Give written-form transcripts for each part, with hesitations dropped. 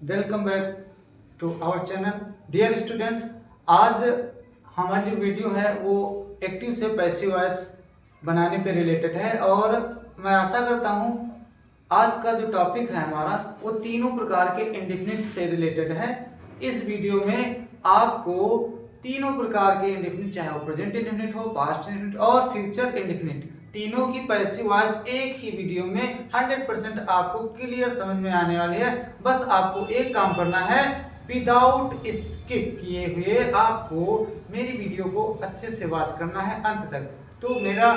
Welcome back to our channel dear students. आज हमारी जो वीडियो है वो एक्टिव से पैसिव वॉइस बनाने पे रिलेटेड है और मैं आशा करता हूँ आज का जो टॉपिक है हमारा वो तीनों प्रकार के इंडेफिनिट से रिलेटेड है। इस वीडियो में आपको तीनों प्रकार के इंडेफिनिट, चाहे वो प्रेजेंट इंडेफिनिट हो, पास्ट इंडेफिनिट और फ्यूचर इंडेफिनिट, तीनों की पैसिव वॉइस एक ही वीडियो में 100% आपको क्लियर समझ में आने वाली है। बस आपको एक काम करना है, विदाउट स्किप किए हुए आपको मेरी वीडियो को अच्छे से वॉच करना है अंत तक। तो मेरा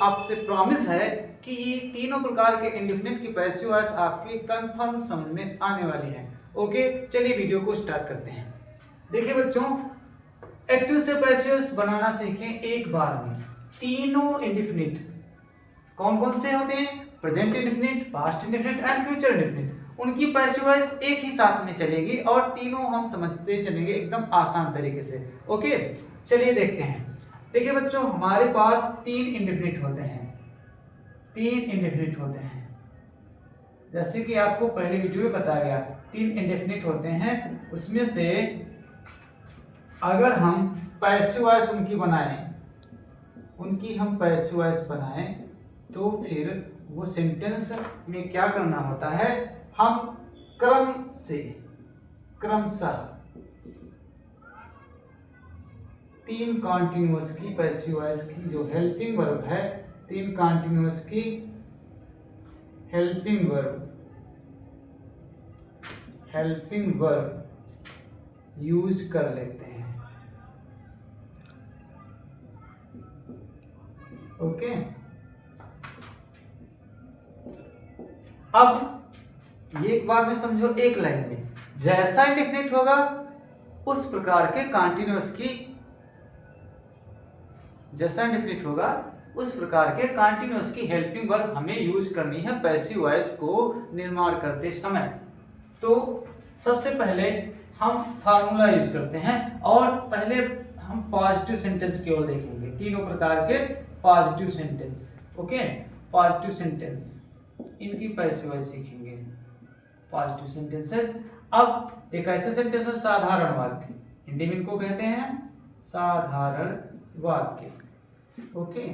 आपसे प्रॉमिस है कि ये तीनों प्रकार के इंडेफिनिट की पैसिव वॉइस आपकी कंफर्म समझ में आने वाली है। ओके, चलिए वीडियो को स्टार्ट करते हैं। देखिए बच्चों, एक्टिव से पैसिव वॉइस बनाना सीखें एक बार में। तीनों इंडेफिनिट कौन कौन से होते हैं? Present indefinite, past indefinite and future indefinite. उनकी पैसिव वॉइस एक ही साथ में चलेगी और तीनों हम समझते चलेंगे एकदम आसान तरीके से। ओके, चलिए देखते हैं। देखिए बच्चों, हमारे पास तीन इंडेफिनिट होते हैं। जैसे कि आपको पहले वीडियो में बताया गया, तीन इंडेफिनिट होते हैं। उसमें से अगर हम पैसिव वॉइस उनकी हम पैसिव वॉइस बनाएं तो फिर वो सेंटेंस में क्या करना होता है, हम क्रमशः तीन कॉन्टिन्यूअस की पैसिव वॉइस की जो हेल्पिंग वर्ब है, तीन कॉन्टिन्यूअस की हेल्पिंग वर्ब यूज कर लेते हैं। ओके, अब ये एक बार में समझो, एक लाइन में जैसा इंडेफिनिट होगा उस प्रकार के कॉन्टिन्यूअस की, जैसा इंडेफिनिट होगा उस प्रकार के कॉन्टिन्यूअस की हेल्पिंग वर्ब हमें यूज करनी है पैसिव वॉइस को निर्माण करते समय। तो सबसे पहले हम फार्मूला यूज करते हैं और पहले हम पॉजिटिव सेंटेंस की ओर देखेंगे। तीनों प्रकार के positive sentence. Okay, positive sentence इनकी पैसिव वॉइस सीखेंगे। Positive sentences. अब एक ऐसे सेंटेंस है साधारण वाक्य, हिंदी में इनको कहते हैं साधारण वाक्य। ओके,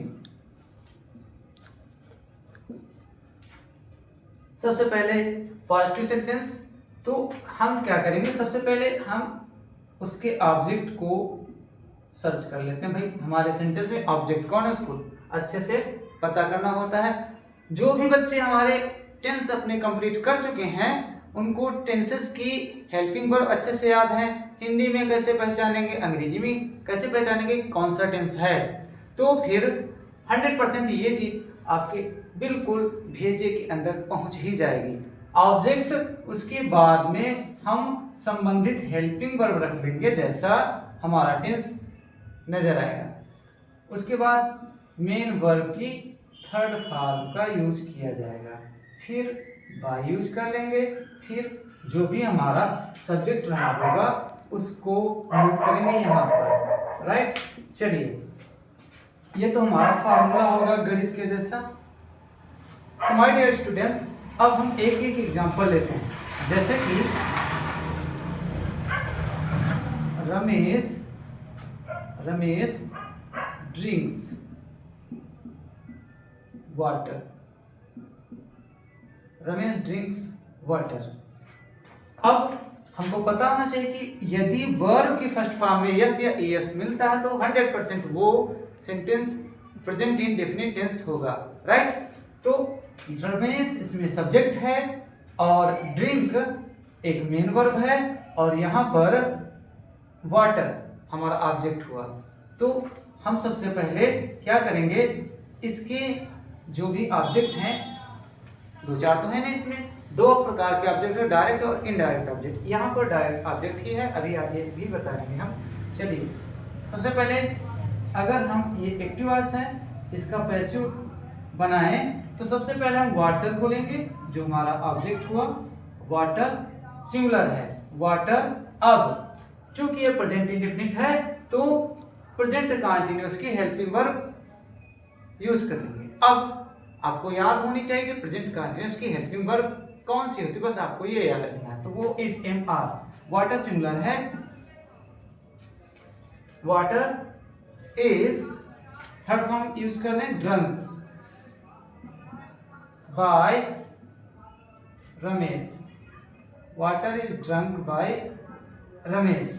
सबसे पहले पॉजिटिव सेंटेंस। तो हम क्या करेंगे, सबसे पहले हम उसके ऑब्जेक्ट को सर्च कर लेते हैं। भाई हमारे सेंटेंस में ऑब्जेक्ट कौन है, उसको अच्छे से पता करना होता है। जो भी बच्चे हमारे टेंस अपने कंप्लीट कर चुके हैं उनको टेंसेस की हेल्पिंग वर्ब अच्छे से याद है। हिंदी में कैसे पहचानेंगे, अंग्रेजी में कैसे पहचानेंगे कौन सा टेंस है, तो फिर 100% ये चीज आपके बिल्कुल भेजे के अंदर पहुंच ही जाएगी। ऑब्जेक्ट, उसके बाद में हम संबंधित हेल्पिंग वर्ब रख देंगे जैसा हमारा टेंस नजर आएगा। उसके बाद मेन वर्ब की थर्ड फॉर्म का यूज किया जाएगा, फिर बाय यूज कर लेंगे, फिर जो भी हमारा सब्जेक्ट रहा होगा उसको यूज करेंगे यहाँ पर। राइट, चलिए ये तो हमारा फार्मूला होगा गणित के जैसा। तो माय डियर स्टूडेंट्स, अब हम एक एक एग्जांपल लेते हैं। जैसे कि Ramesh drinks water. Ramesh drinks water. अब हमको पता होना चाहिए कि यदि वर्ब की फर्स्ट फॉर्म में यस या एस मिलता है तो 100% वो सेंटेंस प्रेजेंट इंडेफिनिट टेंस होगा। राइट, तो रमेश इसमें सब्जेक्ट है और ड्रिंक एक मेन वर्ब है और यहाँ पर वाटर हमारा ऑब्जेक्ट हुआ। तो हम सबसे पहले क्या करेंगे, इसके जो भी ऑब्जेक्ट हैं, दो चार तो है ना, इसमें दो प्रकार के ऑब्जेक्ट है, डायरेक्ट और इनडायरेक्ट ऑब्जेक्ट। यहाँ पर डायरेक्ट ऑब्जेक्ट ही है, अभी आगे भी बताएंगे हम। चलिए सबसे पहले अगर हम ये एक्टिव वॉइस है इसका पैसिव बनाएं तो सबसे पहले हम वाटर को लेंगे जो हमारा ऑब्जेक्ट हुआ। वाटर सिंगुलर है, वाटर। अब चूंकि ये प्रेजेंट इंडेफिनिट है तो प्रेजेंट कंटीन्यूअस की हेल्पिंग वर्ब यूज करेंगे। अब आपको याद होनी चाहिए कि प्रेजेंट कंटीन्यूअस की हेल्पिंग वर्ब कौन सी होती है, बस आपको ये याद रखना है। तो वो is am are, water singular है, water is, third form use कर लें drunk by Ramesh, water is drunk by Ramesh.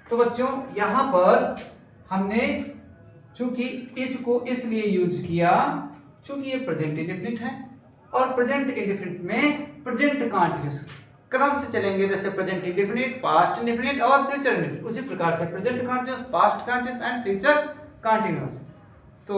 तो बच्चों यहाँ पर हमने चूंकि इज को इसलिए यूज किया चूंकि ये प्रेजेंट इंडेफिनिट है, और प्रेजेंट इंडेफिनिट में प्रेजेंट कंटीन्यूअस क्रम से चलेंगे, जैसे प्रेजेंट इंडेफिनिट, पास्ट इंडेफिनिट और फ्यूचर इंडेफिनिट, उसी प्रकार से present continuous, past continuous and future continuous. तो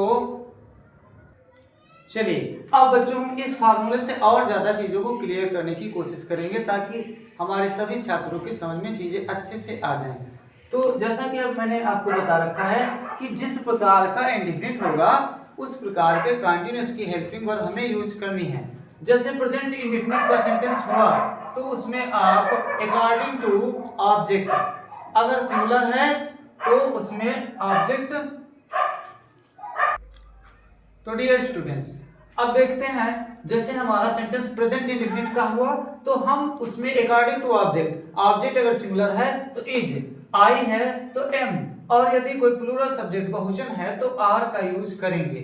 चलिए अब बच्चों हम इस फार्मूले से और ज़्यादा चीज़ों को क्लियर करने की कोशिश करेंगे ताकि हमारे सभी छात्रों की समझ में चीज़ें अच्छे से आ जाएं। तो जैसा कि अब मैंने आपको बता रखा है कि जिस प्रकार का इंडेफिनिट होगा उस प्रकार के कंटीन्यूअस की हेल्पिंग वर्ब हमें यूज करनी है। जैसे प्रेजेंट इंडेफिनिट का सेंटेंस हुआ तो उसमें आप अकॉर्डिंग टू ऑब्जेक्ट, अगर सिंगुलर है तो उसमें ऑब्जेक्ट। तो डियर स्टूडेंट्स अब देखते हैं, जैसे हमारा सेंटेंस प्रेजेंट इंडेफिनिट का हुआ तो हम उसमें अकॉर्डिंग टू ऑब्जेक्ट, ऑब्जेक्ट अगर सिंगुलर है तो इज, आई है तो एम, और यदि कोई प्लूरल सब्जेक्ट बहुवचन है तो आर का यूज करेंगे,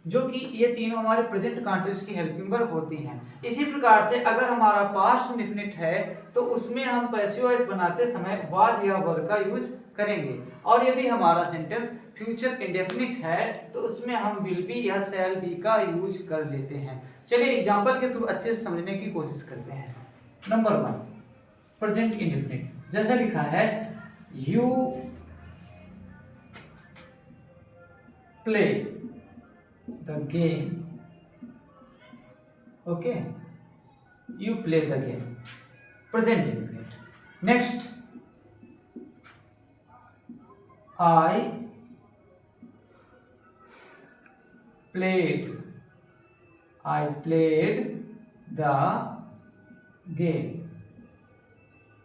जो कि ये तीनों हमारे प्रेजेंट कंटीन्यूअस की हेल्पिंग वर्ब होती हैं। इसी प्रकार से अगर हमारा पास्ट इंडेफिनिट है तो उसमें हम पैसिव वॉइस बनाते समय वाज या वर का यूज करेंगे, और यदि हमारा सेंटेंस फ्यूचर इंडेफिनिट है तो उसमें हम विल बी या शैल बी का यूज कर लेते हैं। चलिए एग्जांपल के थ्रू अच्छे से समझने की कोशिश करते हैं। नंबर 1 प्रेजेंट इंडेफिनिट, जैसा लिखा है you play the game, okay, you play the game, present indefinite. Next I played, I played the game।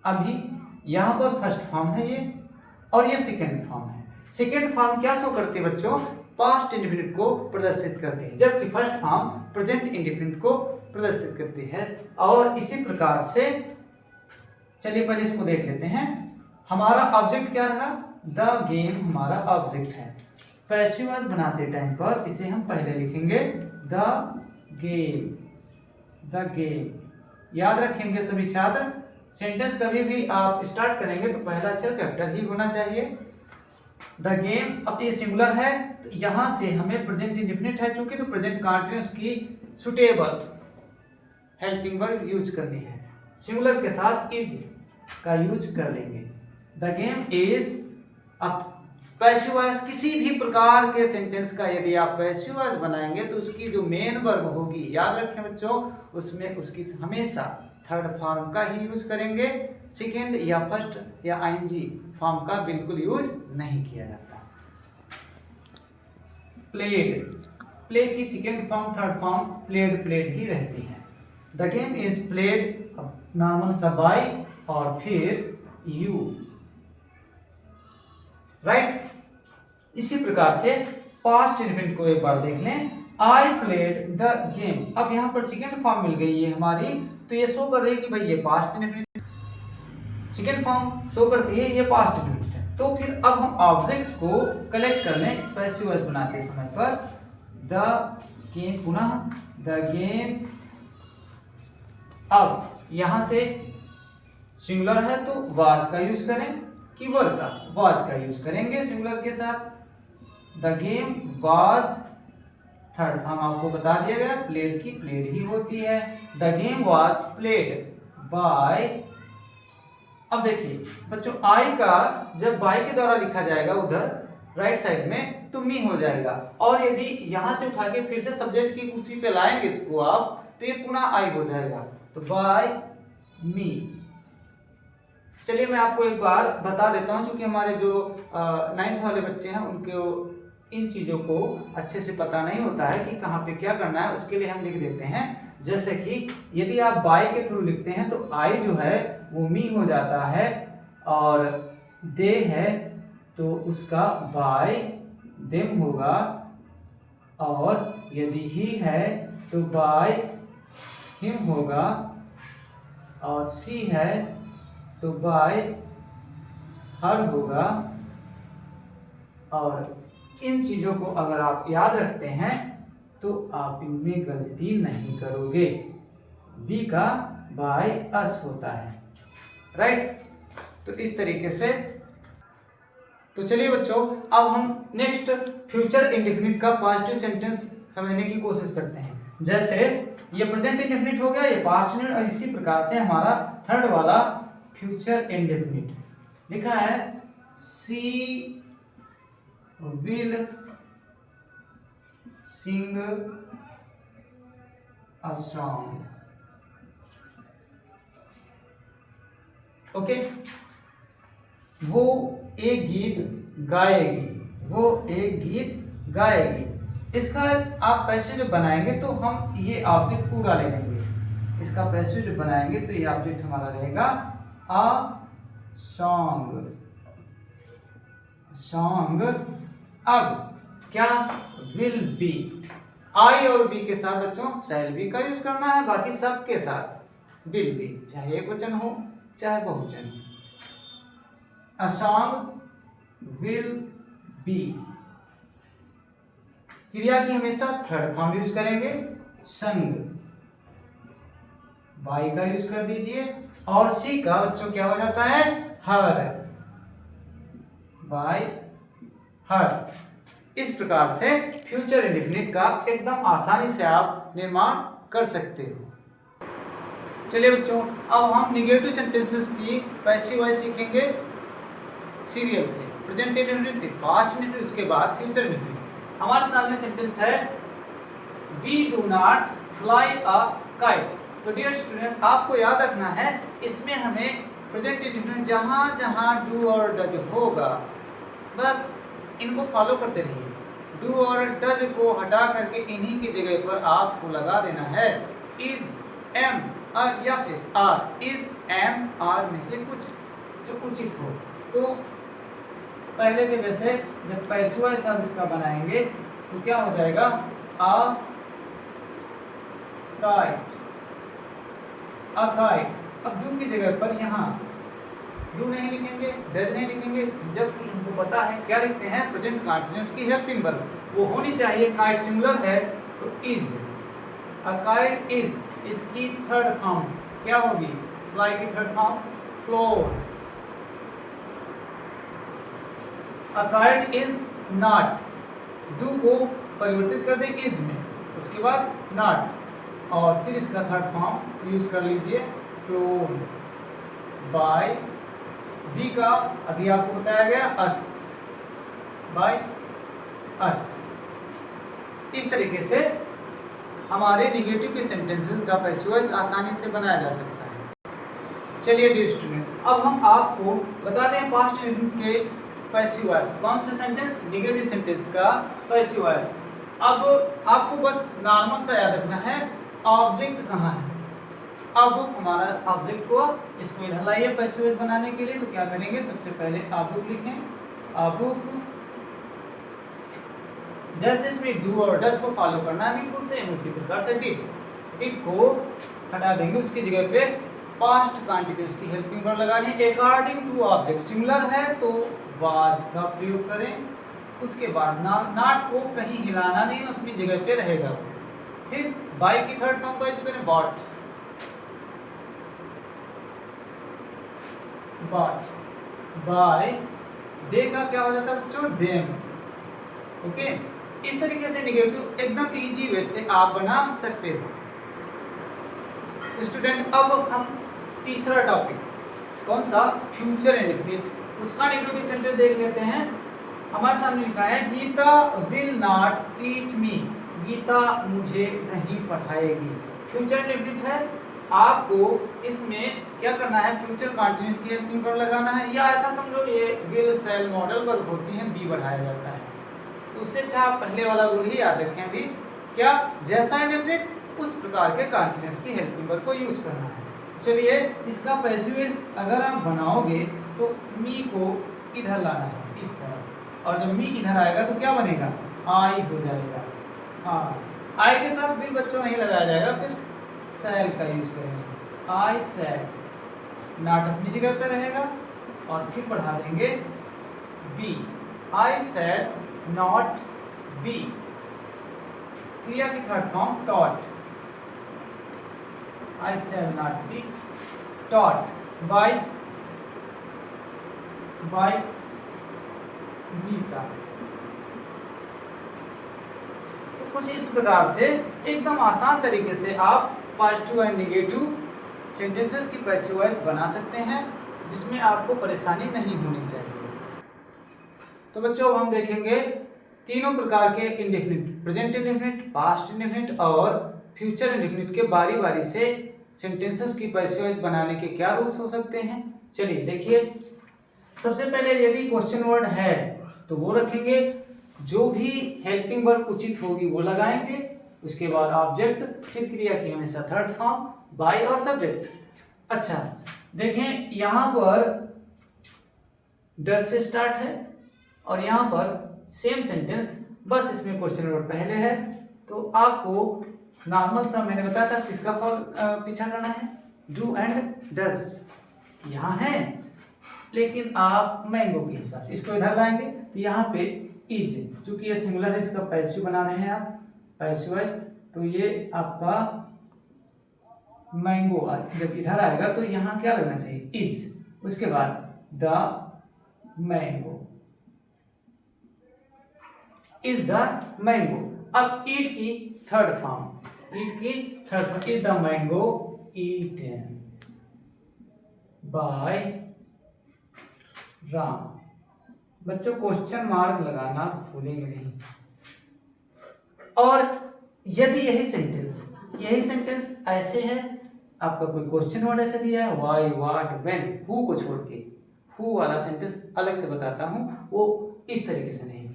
अभी यहाँ पर फर्स्ट फॉर्म है ये और ये सेकेंड फॉर्म है। सेकेंड फॉर्म क्या शो करती है बच्चों, पास्ट इंडेफिनिट को प्रदर्शित करती है, जबकि फर्स्ट फॉर्म प्रेजेंट इंडेफिनिट को प्रदर्शित करती है। और इसी प्रकार से चलिए पहले इसको देख लेते हैं। हमारा ऑब्जेक्ट क्या रहा, द गेम हमारा ऑब्जेक्ट है। पैसिव वॉइस बनाते टाइम पर इसे हम पहले लिखेंगे द गेम, द गेम। याद रखेंगे सभी छात्र, सेंटेंस कभी भी आप स्टार्ट करेंगे तो पहला अक्षर कैपिटल ही होना चाहिए। द गेम, अब ये सिंगुलर है तो यहाँ से हमें प्रेजेंट इंडेफिनिट है चूंकि, तो प्रेजेंट कंटीन्यूअस की सुटेबल हेल्पिंग वर्ब यूज करनी है। सिंगुलर के साथ इज का यूज कर लेंगे। The game is. अब पैसिव वॉइस किसी भी प्रकार के सेंटेंस का यदि आप पैसिव वॉइस बनाएंगे तो उसकी जो मेन वर्ब होगी, याद रखें बच्चों, उसमें उसकी हमेशा थर्ड फॉर्म का ही यूज करेंगे, सेकेंड या फर्स्ट या आईएनजी फॉर्म का बिल्कुल यूज नहीं किया जाता। प्लेड, प्ले की second form third form played played ही रहती है। The game is played, normal सा बाय और फिर यू, राइट। इसी प्रकार से पास्ट इंडेफिनिट को एक बार देख लें, आई प्लेड द गेम। अब यहाँ पर सेकेंड फॉर्म मिल गई है हमारी, तो ये शो कर रही है कि भाई ये past indefinite, second form show करती है ये पास्ट इंडेफिनिट है। तो फिर अब हम ऑब्जेक्ट को कलेक्ट कर लें पैसिव वॉइस बनाते समय पर, द गेम, पुनः द गेम। अब यहाँ से सिंगुलर है तो वाज का यूज करें, कीवर्ड का वाज का यूज करेंगे सिंगुलर के साथ। The game was, third form आपको बता दिया गया, प्लेड की प्लेड ही होती है। The game was played by. अब देखिए बच्चों, आई का जब बाय के द्वारा लिखा जाएगा उधर राइट साइड में तो मी हो जाएगा, और यदि यहाँ से उठा के फिर से सब्जेक्ट की कुर्सी पे लाएंगे इसको आप तो ये पुनः आई हो जाएगा, तो बाय मी। चलिए मैं आपको एक बार बता देता हूँ, क्योंकि हमारे जो 9th वाले बच्चे हैं उनको इन चीज़ों को अच्छे से पता नहीं होता है कि कहाँ पे क्या करना है, उसके लिए हम लिख देते हैं। जैसे कि यदि आप बाय के थ्रू लिखते हैं तो आई जो है वो मी हो जाता है, और दे है तो उसका बाय देम होगा, और यदि ही है तो बाय हिम होगा, और सी है तो बाय हर होगा। और इन चीज़ों को अगर आप याद रखते हैं तो आप इनमें गलती नहीं करोगे। बी का बाय अस होता है, राइट। तो इस तरीके से, तो चलिए बच्चों, अब हम नेक्स्ट फ्यूचर इंडेफिनिट का पॉजिटिव सेंटेंस समझने की कोशिश करते हैं। जैसे ये प्रेजेंट इंडेफिनिट हो गया, ये पास्ट इंडेफिनिट, और इसी प्रकार से हमारा थर्ड वाला फ्यूचर इंडेफिनिट लिखा है she will sing a song. Okay, वो एक गीत गाएगी, वो एक गीत गाएगी। इसका आप पैसे जो बनाएंगे तो हम ये ऑब्जेक्ट पूरा ले लेंगे। इसका पैसे जो बनाएंगे तो ये ऑब्जेक्ट हमारा रहेगा अ सॉन्ग। सॉन्ग। अब क्या विल बी, आई और बी के साथ बच्चों शैल बी का यूज करना है, बाकी सब के साथ विल बी, चाहे एक वचन हो चाहे बहुवचन। A song will be, क्रिया की हमेशा थर्ड फॉर्म यूज करेंगे, संग। बाई का यूज कर दीजिए, और सी का बच्चों क्या हो जाता है, हर, बाय हर। इस प्रकार से फ्यूचर इंडेफिनिट का एकदम आसानी से आप निर्माण कर सकते हो। चलिए बच्चों, अब हम निगेटिव सेंटेंसेस की पैसिव वॉइस सीखेंगे सीरियल से। प्रेजेंट इंडेफिनिट, फिर पास्ट इंडेफिनिट, उसके बाद फ्यूचर इंडेफिनिट। हमारे सामने सेंटेंस है we do not fly a kite. तो डियर स्टूडेंट्स, आपको याद रखना है इसमें हमें प्रेजेंट इंडेफिनिट जहाँ जहाँ डू और डज होगा बस इनको फॉलो करते रहिए। डू और डज को हटा करके इन्हीं की जगह पर आपको लगा देना है इज, एम या फिर आर। इज, एम, आर में से कुछ जो उचित हो। तो पहले के जैसे जब पैसिव वॉइस हम इसका बनाएंगे तो क्या हो जाएगा, अ काइट, अ काइट। अब डू की जगह पर यहाँ डू नहीं लिखेंगे, डज नहीं लिखेंगे, जबकि हमको पता है क्या लिखते हैं, प्रेजेंट कंटीन्यूअस की हेल्पिंग वर्ब वो होनी चाहिए। काइट सिंगुलर है तो इज, अ काइट इज। इसकी थर्ड फॉर्म क्या होगी, फ्लाई की third form floor. A kite is not, do को परिवर्तित कर दे इज में, उसके बाद नॉट, और फिर इसका थर्ड फॉर्म यूज कर लीजिए फ्लोन। बाय, बी का अभी आपको बताया गया अस, बाय अस। इस तरीके से हमारे निगेटिव के सेंटेंसेस का पैसिव वॉइस आसानी से बनाया जा सकता है। चलिए डियर स्टूडेंट, अब हम आपको बता दें पास्ट इंडेफिनिट के पैसिव वॉइस। कौन सा सेंटेंस, निगेटिव सेंटेंस का पैसिव वॉइस। अब आपको बस नॉर्मल सा याद रखना है ऑब्जेक्ट कहाँ है। अब हमारा ऑब्जेक्ट को इसको इधर लाइए पैसिव वॉइस बनाने के लिए। तो क्या करेंगे, सबसे पहले आबुक लिखें, आबुक। जैसे इसमें डू और डज को फॉलो करना है बिल्कुल सेम उसी प्रकार से डिड को हटा देंगे, उसकी जगह पे पास्ट कंटीन्यूअस की हेल्पिंग वर्ब लगानी है। अकॉर्डिंग टू ऑब्जेक्ट सिंगुलर है तो वाज का प्रयोग करें, उसके बाद नॉट को कहीं हिलाना नहीं, अपनी जगह पे रहेगा। फिर बाय की थर्ड फॉर्म का यूज करें, बॉट, बॉट। बाय, दे का क्या हो जाता है बच्चों, देम। ओके, इस तरीके से निगेटिव एकदम इजी वे से आप बना सकते हो। स्टूडेंट, अब हम तीसरा टॉपिक, कौन सा, फ्यूचर इंडेफिनिट, उसका नेगेटिव सेंटेंस देख लेते हैं। हमारे सामने लिखा है Geeta will not teach me, Geeta मुझे नहीं पढ़ाएगी। फ्यूचर इंडेफिनिट है, आपको इसमें क्या करना है, फ्यूचर कंटीन्यूअस की हेल्पिंग वर्ब लगाना है, या ऐसा समझो ये विल शैल मॉडल वर्ब होती है, बी बढ़ाया जाता है। तो उससे अच्छा आप पहले वाला रूल ही याद रखें अभी, क्या, जैसा इंडेफिनिट उस प्रकार के कंटीन्यूअस की हेल्पिंग वर्ब को यूज करना है। चलिए, इसका पैसिव वॉइस अगर आप बनाओगे तो मी को इधर लाना है इस तरह, और जब मी इधर आएगा तो क्या बनेगा, आई हो जाएगा। हाँ, आई के साथ भी बच्चों नहीं लगाया जाएगा, फिर शैल का यूज करेंगे। आई सेड नॉट अपनी जगह पे रहेगा और फिर बढ़ा देंगे be. I said not be. क्रिया की third form taught. I said not be taught by Geeta. तो कुछ इस प्रकार से एकदम आसान तरीके से आप पॉजिटिव एंड नेगेटिव सेंटेंसेस की पैसिव वॉइस बना सकते हैं, जिसमें आपको परेशानी नहीं होनी चाहिए। तो बच्चों हम देखेंगे तीनों प्रकार के indefinite, present indefinite, past indefinite और फ्यूचर इंडेफिनिट के बारी बारी से सेंटेंसेस की पैसिव वॉइस बनाने के क्या रूल्स हो सकते हैं। चलिए देखिए, सबसे पहले यदि क्वेश्चन वर्ड है तो वो रखेंगे, जो भी हेल्पिंग वर्ब उचित होगी वो लगाएंगे, उसके बाद ऑब्जेक्ट, फिर क्रिया की हमेशा थर्ड फॉर्म, बाय और सब्जेक्ट। अच्छा देखें, यहाँ पर डज से स्टार्ट है और यहाँ पर सेम सेंटेंस, बस इसमें क्वेश्चन वर्ड पहले है। तो आपको नॉर्मल सा मैंने बताया था किसका पीछा करना है, डू एंड डज यहाँ है, लेकिन आप मैंगो के हिसाब इसको इधर लाएंगे। तो यहाँ पे इज, चूंकि ये सिंगुलर है, इसका पैसिव बनाने हैं आप पैसिव वॉइस, तो ये आपका मैंगो जब इधर आएगा तो यहाँ क्या लगना चाहिए, इज। उसके बाद the mango, is the mango. अब ईट की थर्ड फॉर्म, ईट की third form, is the mango eaten by Ram. बच्चों क्वेश्चन मार्क लगाना भूलेंगे नहीं। और यदि यही सेंटेंस ऐसे है, आपका कोई क्वेश्चन वर्ड ऐसे दिया है, why, what, when, who co छोड़ के, हु वाला सेंटेंस अलग से बताता हूँ, वो इस तरीके से नहीं,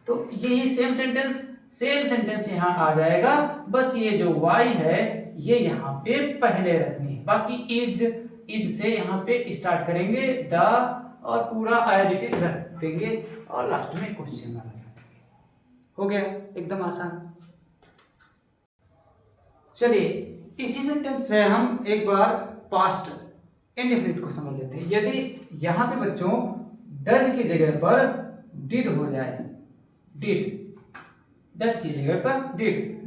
तो यही सेम सेंटेंस यहाँ आ जाएगा। बस ये जो वाई है ये यहाँ पे पहले रखनी है, बाकी इज से यहाँ पे स्टार्ट करेंगे, द और पूरा एज इट इज रख देंगे और लास्ट में क्वेश्चन मार्क। हो गया, एकदम आसान। चलिए इसी सेंटेंस से हम एक बार पास्ट इंडेफिनिट को समझ लेते हैं। यदि यहाँ पे बच्चों डज की जगह पर डिड हो जाए, डिड, डज की जगह पर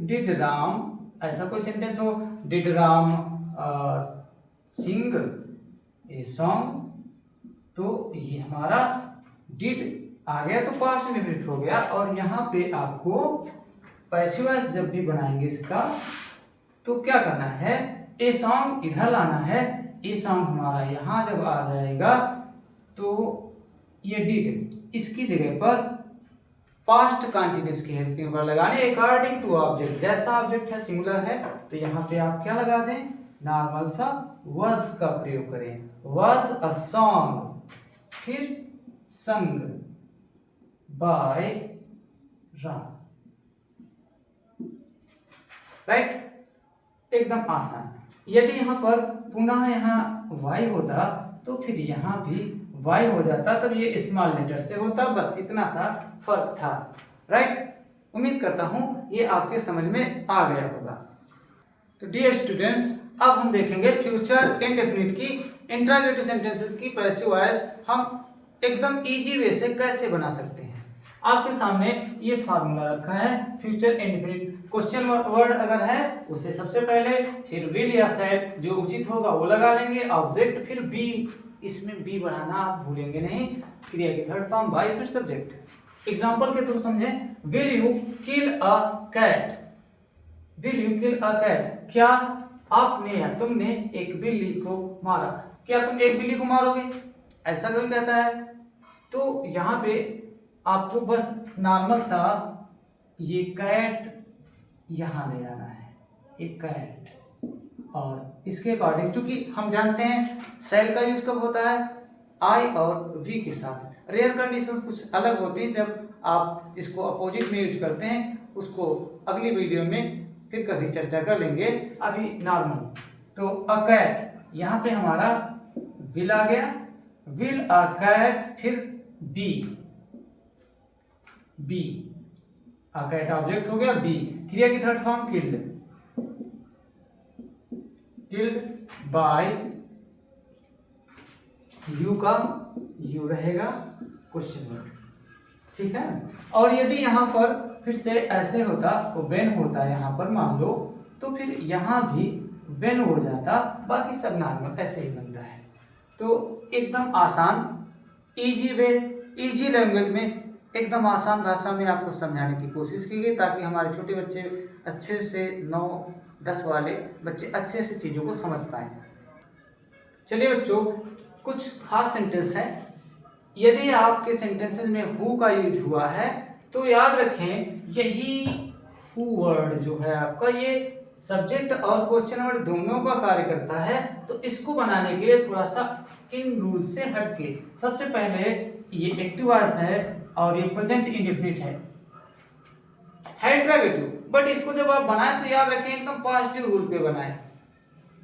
डिड राम, ऐसा कोई सेंटेंस हो, did Ram sing a song, तो ये हमारा डिड आ गया तो पास्ट इंडेफिनिट हो गया। और यहाँ पे आपको पैसिव वॉइस जब भी बनाएंगे इसका, तो क्या करना है, ए सॉन्ग इधर लाना है, ए सॉन्ग हमारा यहाँ जब आ जाएगा तो ये डिड, इसकी जगह पर पास्ट कंटिन्यूअस की हेल्पिंग वर्ब लगाने अकॉर्डिंग टू ऑब्जेक्ट। जैसा ऑब्जेक्ट है सिंगुलर है तो यहाँ पे आप क्या लगा दें, नॉर्मल सा was का प्रयोग करें, was a song, फिर sung by Ram, राइट, एकदम आसान। यदि यहाँ पर पुनः यहाँ y होता तो फिर यहाँ भी y हो जाता, तब ये स्मॉल लेटर से होता, बस इतना सा फर्क था, राइट। उम्मीद करता हूँ ये आपके समझ में आ गया होगा। तो डियर स्टूडेंट्स, अब हम देखेंगे फ्यूचर इंडेफिनिट की इंट्रोगेटिव सेंटेंसेस की पैसिव वॉइस हम एकदम इजी वे से कैसे बना सकते हैं। आपके सामने ये फार्मूला रखा है, फ्यूचर इंडेफिनिट क्वेश्चन वर्ड अगर है उसे सबसे पहले, फिर विल या सेड जो उचित होगा वो लगा लेंगे, ऑब्जेक्ट, फिर बी, इसमें बी बढ़ाना आप भूलेंगे नहीं, क्रिया की थर्ड फॉर्म, बाय, फिर सब्जेक्ट। एग्जांपल के थ्रू समझें, will you kill a cat, will you kill a cat, क्या आपने या तुमने एक बिल्ली को मारा, क्या तुम एक बिल्ली को मारोगे, ऐसा कोई कहता है। तो यहाँ पे आपको बस नॉर्मल सा ये कैट यहाँ ले जाना है, एक कैट, और इसके अकॉर्डिंग, क्योंकि हम जानते हैं सेल का यूज कब होता है, आई और वी के साथ। रेयर कंडीशंस कुछ अलग होती हैं जब आप इसको अपोजिट में यूज करते हैं, उसको अगली वीडियो में फिर कभी चर्चा कर लेंगे, अभी नॉर्मल। तो अ कैट, यहाँ पे हमारा विल आ गया, विल अ कैट, फिर be, be a cat object हो गया, बी, क्रिया की third form killed, killed by you का यू रहेगा क्वेश्चन मार्क, ठीक है। और यदि यहाँ पर फिर से ऐसे होता तो व्हेन होता यहाँ पर मान लो, तो फिर यहाँ भी व्हेन हो जाता, बाकी सब नॉर्मल ऐसे ही बनता है। तो एकदम आसान इजी वे, इजी लैंग्वेज में, एकदम आसान भाषा में आपको समझाने की कोशिश की गई, ताकि हमारे छोटे बच्चे अच्छे से 9-10 वाले बच्चे अच्छे से चीज़ों को समझ पाएँ। चलिए बच्चों, कुछ खास सेंटेंस है। यदि आपके सेंटेंसेस में हु का यूज हुआ है तो याद रखें यही हु वर्ड जो है आपका, ये सब्जेक्ट और क्वेश्चन वर्ड दोनों का कार्य करता है। तो इसको बनाने के लिए थोड़ा सा इन रूल से हटके, सबसे पहले ये एक्टिव वॉइस है और ये प्रेजेंट इंडेफिनिट है इंट्रोगेटिव, बट इसको जब आप बनाएं तो याद रखें एकदम पॉजिटिव रूल पे बनाएं,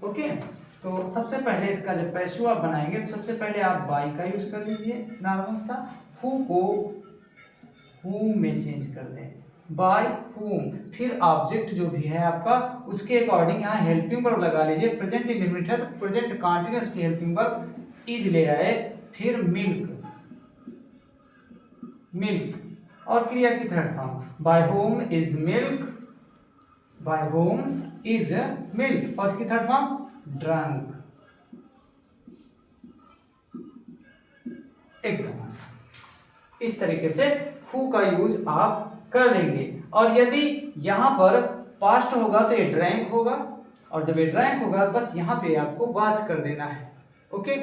ओके। तो सबसे पहले इसका जब पैसिव आप बनाएंगे तो सबसे पहले आप बाई का यूज कर लीजिए नॉर्मल सा, हु को हूम में चेंज कर दें, बाय हूम। फिर ऑब्जेक्ट जो भी है आपका उसके अकॉर्डिंग यहाँ हेल्पिंग वर्ब लगा लीजिए। प्रेजेंट इंडेफिनिट है तो प्रेजेंट कंटीन्यूअस की हेल्पिंग वर्ब इज ले आए। फिर मिल्क, मिल्क और क्रिया की third form, by whom is milk, by whom is milk, और इसकी थर्ड फॉर्म ड्रंक। एकदम इस तरीके से हु का यूज आप कर लेंगे। और यदि यहाँ पर पास्ट होगा तो ये ड्रैंक होगा, और जब ये ड्रैंक होगा बस यहाँ पे आपको वाच कर देना है, ओके।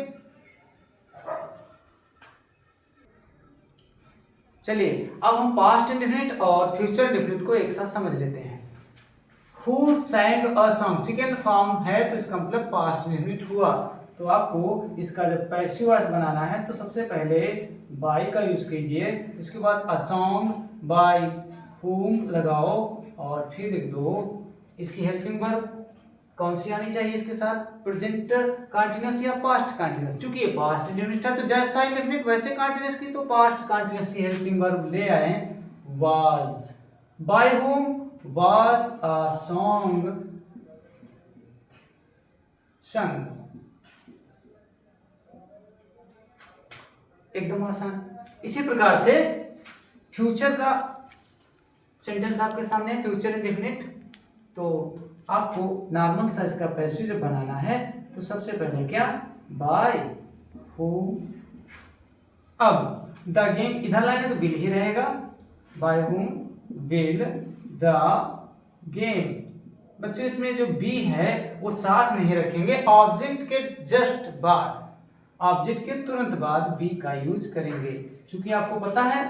चलिए अब हम पास्ट इंडेफिनिट और फ्यूचर इंडेफिनिट को एक साथ समझ लेते हैं। Who सैंग a song second form है तो इसका मतलब पास्ट इंडेफिनिट हुआ। तो आपको इसका जब पैसिव वॉइस बनाना है तो सबसे पहले बाय का यूज कीजिए, इसके बाद अ सॉन्ग बाय हुम लगाओ और फिर लिख दो इसकी हेल्पिंग वर्ब कौन सी आनी चाहिए इसके साथ, प्रेजेंट कंटीन्यूअस या पास्ट कंटीन्यूअस। चूंकि ये पास्ट इंडेफिनिट है तो जैसा इंडेफिनिट वैसे कंटीन्यूअस की, तो पास्ट कंटीन्यूअस की हेल्पिंग वर्ब ले आए was, by whom was a song संग। एकदम आसान। इसी प्रकार से फ्यूचर का सेंटेंस आपके सामने है, फ्यूचर इंडेफिनिट। तो आपको नॉर्मल साइज का पैसिव जब बनाना है तो सबसे पहले क्या, बाय हूम। अब द गेम इधर लाएंगे तो विल ही रहेगा, bye whom will the game. बच्चों इसमें जो बी है वो साथ नहीं रखेंगे, ऑब्जेक्ट के जस्ट बाद, ऑब्जेक्ट के तुरंत बाद बी का यूज करेंगे। क्योंकि आपको पता है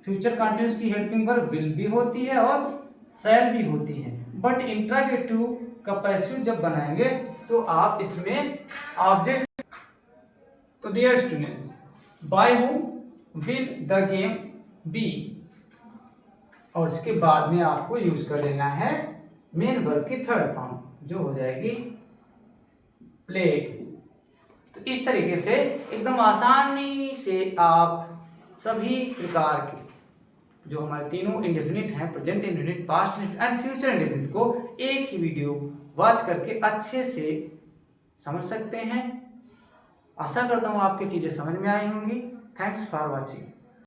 फ्यूचर कंटीन्यूअस की हेल्पिंग वर्ब विल भी होती है और शैल भी होती है, बट इंट्रोगेटिव का पैसिव जब बनाएंगे तो आप इसमें ऑब्जेक्ट, तो dear students, by whom will the game be, और इसके बाद में आपको यूज कर देना है मेन वर्ब की थर्ड फॉर्म जो हो जाएगी प्लेड। तो इस तरीके से एकदम आसानी से आप सभी प्रकार के जो हमारे तीनों इंडेफिनिट हैं, present indefinite, past indefinite and future indefinite को एक ही वीडियो वॉच करके अच्छे से समझ सकते हैं। आशा करता हूँ आपकी चीज़ें समझ में आई होंगी। Thanks for watching.